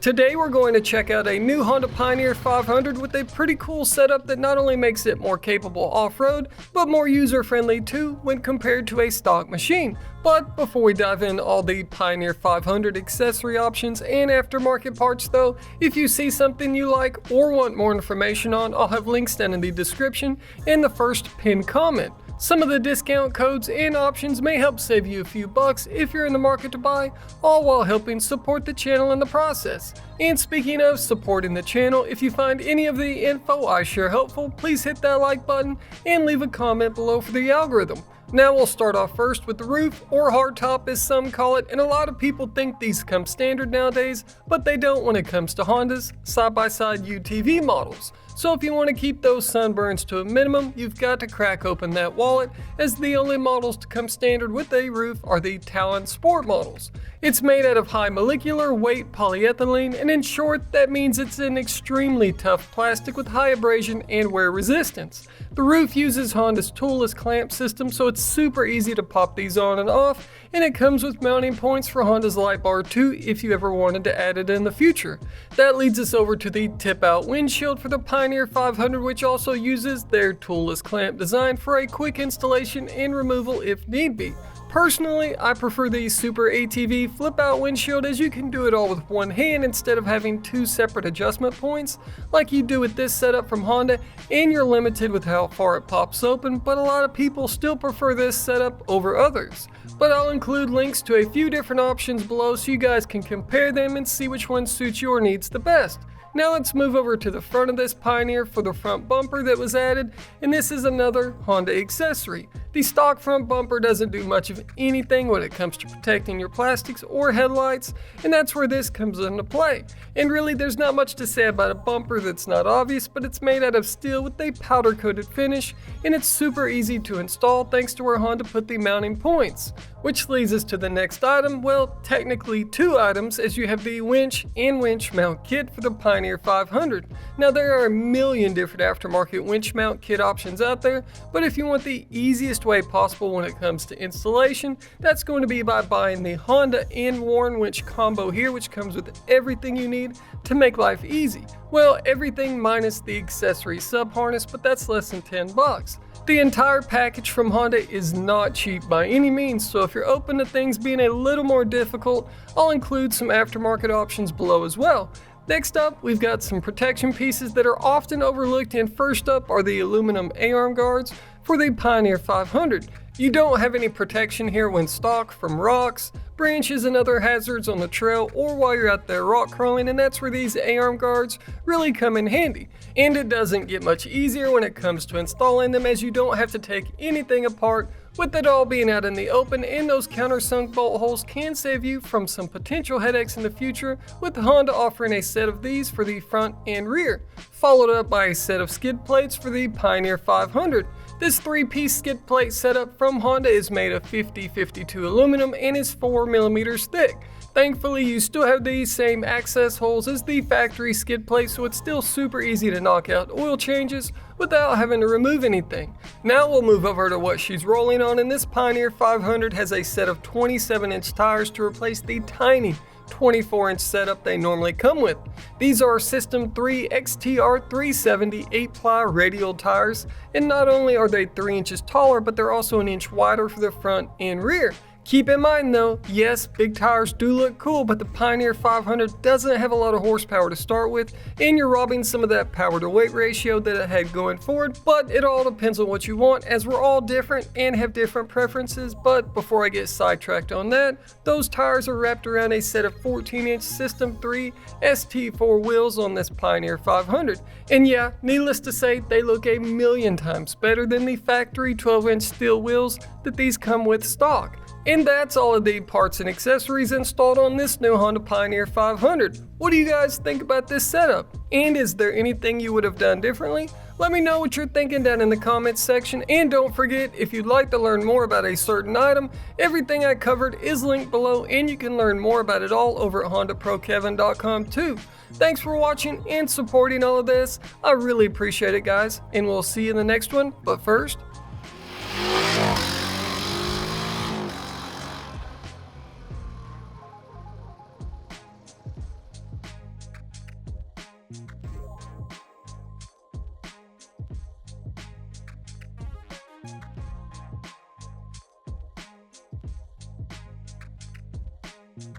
Today we're going to check out a new Honda Pioneer 500 with a pretty cool setup that not only makes it more capable off-road, but more user-friendly too when compared to a stock machine. But before we dive into all the Pioneer 500 accessory options and aftermarket parts though, if you see something you like or want more information on, I'll have links down in the description and the first pinned comment. Some of the discount codes and options may help save you a few bucks if you're in the market to buy, all while helping support the channel in the process. And speaking of supporting the channel, if you find any of the info I share helpful, please hit that like button and leave a comment below for the algorithm. Now we'll start off first with the roof, or hardtop as some call it, and a lot of people think these come standard nowadays, but they don't when it comes to Honda's side-by-side UTV models. So if you want to keep those sunburns to a minimum, you've got to crack open that wallet, as the only models to come standard with a roof are the Talon Sport models. It's made out of high molecular weight polyethylene, and in short, that means it's an extremely tough plastic with high abrasion and wear resistance. The roof uses Honda's toolless clamp system, so it's super easy to pop these on and off, and it comes with mounting points for Honda's light bar too if you ever wanted to add it in the future. That leads us over to the tip-out windshield for the Pioneer 500, which also uses their toolless clamp design for a quick installation and removal if need be. Personally, I prefer the Super ATV flip-out windshield, as you can do it all with one hand instead of having two separate adjustment points like you do with this setup from Honda, and you're limited with how far it pops open, but a lot of people still prefer this setup over others. But I'll include links to a few different options below so you guys can compare them and see which one suits your needs the best. Now let's move over to the front of this Pioneer for the front bumper that was added, and this is another Honda accessory. The stock front bumper doesn't do much of anything when it comes to protecting your plastics or headlights, and that's where this comes into play. And really there's not much to say about a bumper that's not obvious, but it's made out of steel with a powder coated finish, and it's super easy to install thanks to where Honda put the mounting points. Which leads us to the next item, well technically two items, as you have the winch and winch mount kit for the Pioneer 500. Now there are a million different aftermarket winch mount kit options out there, but if you want the easiest way possible when it comes to installation, that's going to be by buying the Honda and Warn winch combo here, which comes with everything you need to make life easy. Well, everything minus the accessory sub harness, but that's less than 10 bucks. The entire package from Honda is not cheap by any means, so if you're open to things being a little more difficult, I'll include some aftermarket options below as well. Next up, we've got some protection pieces that are often overlooked, and first up are the aluminum A-arm guards for the Pioneer 500. You don't have any protection here when stock from rocks, branches, and other hazards on the trail or while you're out there rock crawling, and that's where these A-arm guards really come in handy. And it doesn't get much easier when it comes to installing them, as you don't have to take anything apart, with it all being out in the open, and those countersunk bolt holes can save you from some potential headaches in the future, with Honda offering a set of these for the front and rear, followed up by a set of skid plates for the Pioneer 500. This 3-piece skid plate setup from Honda is made of 50-52 aluminum and is 4 millimeters thick. Thankfully, you still have these same access holes as the factory skid plate, so it's still super easy to knock out oil changes without having to remove anything. Now we'll move over to what she's rolling on, and this Pioneer 500 has a set of 27-inch tires to replace the tiny 24-inch setup they normally come with. These are System 3 XTR 370 8-ply radial tires, and not only are they 3 inches taller, but they're also an inch wider for the front and rear. Keep in mind though, yes, big tires do look cool, but the Pioneer 500 doesn't have a lot of horsepower to start with, and you're robbing some of that power to weight ratio that it had going forward, but it all depends on what you want, as we're all different and have different preferences. But before I get sidetracked on that, those tires are wrapped around a set of 14-inch System 3 ST4 wheels on this Pioneer 500. And yeah, needless to say, they look a million times better than the factory 12-inch steel wheels that these come with stock. And that's all of the parts and accessories installed on this new Honda Pioneer 500. What do you guys think about this setup? And is there anything you would have done differently? Let me know what you're thinking down in the comments section, and don't forget, if you'd like to learn more about a certain item, everything I covered is linked below, and you can learn more about it all over at HondaProKevin.com too. Thanks for watching and supporting all of this. I really appreciate it, guys, and we'll see you in the next one. But first,